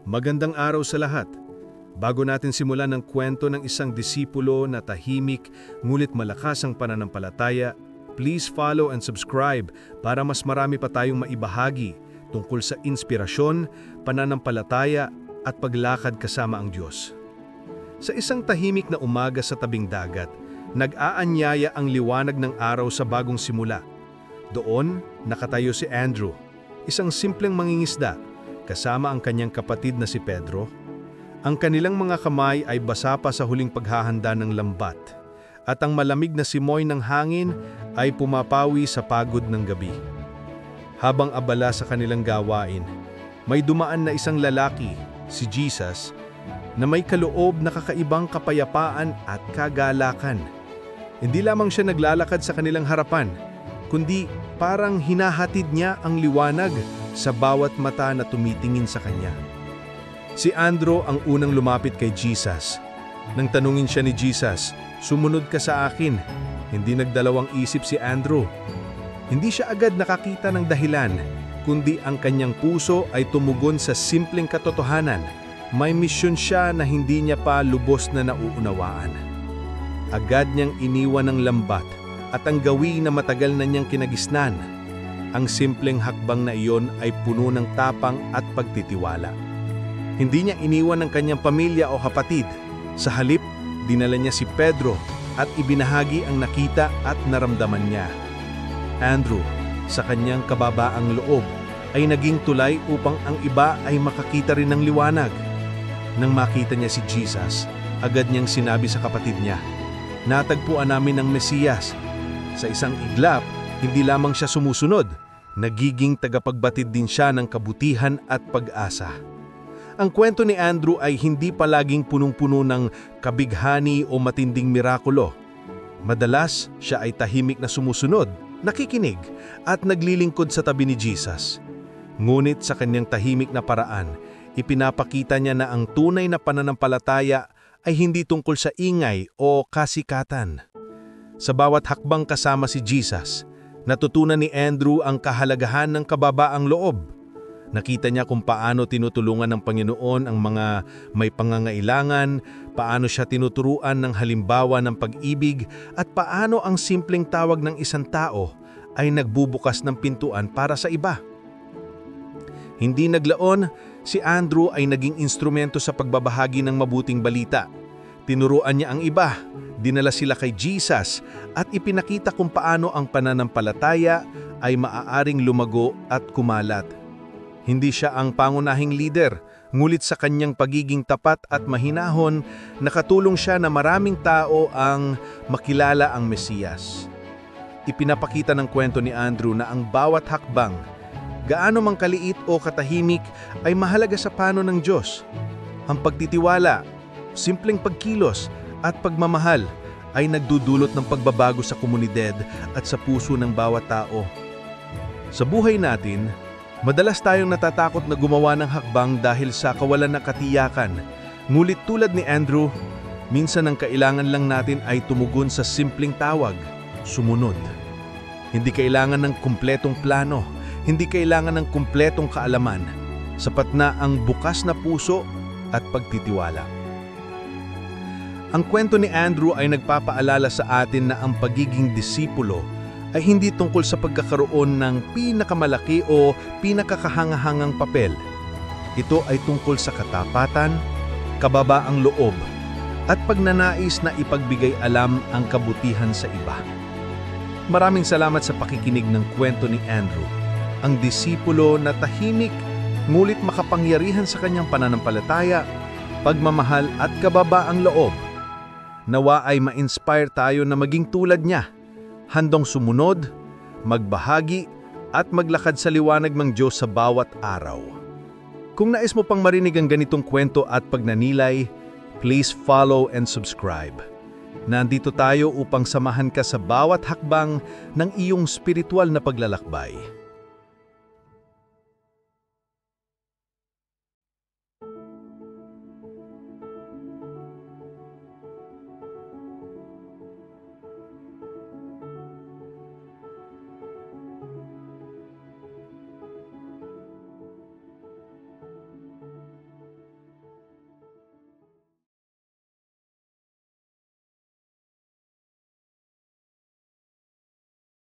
Magandang araw sa lahat. Bago natin simulan ang kwento ng isang disipulo na tahimik ngunit malakas ang pananampalataya, please follow and subscribe para mas marami pa tayong maibahagi tungkol sa inspirasyon, pananampalataya at paglakad kasama ang Diyos. Sa isang tahimik na umaga sa tabing dagat, nag-aanyaya ang liwanag ng araw sa bagong simula. Doon, nakatayo si Andrew, isang simpleng mangingisda, kasama ang kanyang kapatid na si Pedro. Ang kanilang mga kamay ay basa pa sa huling paghahanda ng lambat, at ang malamig na simoy ng hangin ay pumapawi sa pagod ng gabi. Habang abala sa kanilang gawain, may dumaan na isang lalaki, si Jesus, na may kaloob na kakaibang kapayapaan at kagalakan. Hindi lamang siya naglalakad sa kanilang harapan, kundi parang hinahatid niya ang liwanag sa bawat mata na tumitingin sa kanya. Si Andrew ang unang lumapit kay Jesus. Nang tanungin siya ni Jesus, "Sumunod ka sa akin." Hindi nagdalawang isip si Andrew. Hindi siya agad nakakita ng dahilan, kundi ang kanyang puso ay tumugon sa simpleng katotohanan. May misyon siya na hindi niya pa lubos na nauunawaan. Agad niyang iniwan ang lambat at ang gawin na matagal na niyang kinagisnan. Ang simpleng hakbang na iyon ay puno ng tapang at pagtitiwala. Hindi niya iniwan ang kanyang pamilya o kapatid. Sa halip, dinala niya si Pedro at ibinahagi ang nakita at naramdaman niya. Andrew, sa kanyang kababaang loob, ay naging tulay upang ang iba ay makakita rin ng liwanag. Nang makita niya si Jesus, agad niyang sinabi sa kapatid niya, "Natagpuan namin ang Mesiyas." Sa isang iglap, hindi lamang siya sumusunod, nagiging tagapagbatid din siya ng kabutihan at pag-asa. Ang kwento ni Andrew ay hindi palaging punong-puno ng kabighani o matinding mirakulo. Madalas, siya ay tahimik na sumusunod, nakikinig, at naglilingkod sa tabi ni Jesus. Ngunit sa kanyang tahimik na paraan, ipinapakita niya na ang tunay na pananampalataya ay hindi tungkol sa ingay o kasikatan. Sa bawat hakbang kasama si Jesus, natutunan ni Andrew ang kahalagahan ng kababaang loob. Nakita niya kung paano tinutulungan ng Panginoon ang mga may pangangailangan, paano siya tinuturuan ng halimbawa ng pag-ibig, at paano ang simpleng tawag ng isang tao ay nagbubukas ng pintuan para sa iba. Hindi naglaon, si Andrew ay naging instrumento sa pagbabahagi ng mabuting balita. Tinuruan niya ang iba, dinala sila kay Jesus, at ipinakita kung paano ang pananampalataya ay maaaring lumago at kumalat. Hindi siya ang pangunahing lider, ngulit sa kanyang pagiging tapat at mahinahon, nakatulong siya na maraming tao ang makilala ang Mesiyas. Ipinapakita ng kwento ni Andrew na ang bawat hakbang, gaano mang kaliit o katahimik, ay mahalaga sa plano ng Diyos. Ang pagtitiwala, simpleng pagkilos, at pagmamahal ay nagdudulot ng pagbabago sa komunidad at sa puso ng bawat tao. Sa buhay natin, madalas tayong natatakot na gumawa ng hakbang dahil sa kawalan ng katiyakan. Ngunit tulad ni Andrew, minsan ang kailangan lang natin ay tumugon sa simpleng tawag, sumunod. Hindi kailangan ng kumpletong plano, hindi kailangan ng kumpletong kaalaman. Sapat na ang bukas na puso at pagtitiwala. Ang kwento ni Andrew ay nagpapaalala sa atin na ang pagiging disipulo ay hindi tungkol sa pagkakaroon ng pinakamalaki o pinakakahangahangang papel. Ito ay tungkol sa katapatan, kababaang loob, at pagnanais na ipagbigay alam ang kabutihan sa iba. Maraming salamat sa pakikinig ng kwento ni Andrew, ang disipulo na tahimik ngunit makapangyarihan sa kanyang pananampalataya, pagmamahal at kababaang loob. Nawa ay ma-inspire tayo na maging tulad niya, handang sumunod, magbahagi, at maglakad sa liwanag ng Diyos sa bawat araw. Kung nais mo pang marinig ang ganitong kwento at pagnanilay, please follow and subscribe. Nandito tayo upang samahan ka sa bawat hakbang ng iyong spiritual na paglalakbay.